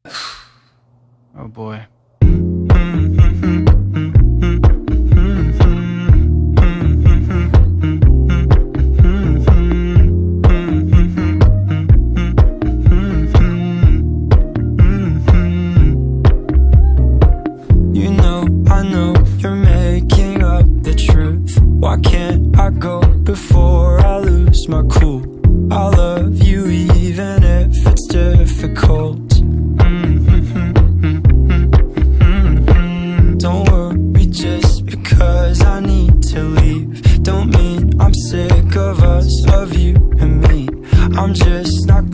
Oh boy. You know, I know you're making up the truth. Why can't I go before I lose my cool? I love you even if it's difficult. Don't worry just because I need to leave. Don't mean I'm sick of us, of you and me. I'm just not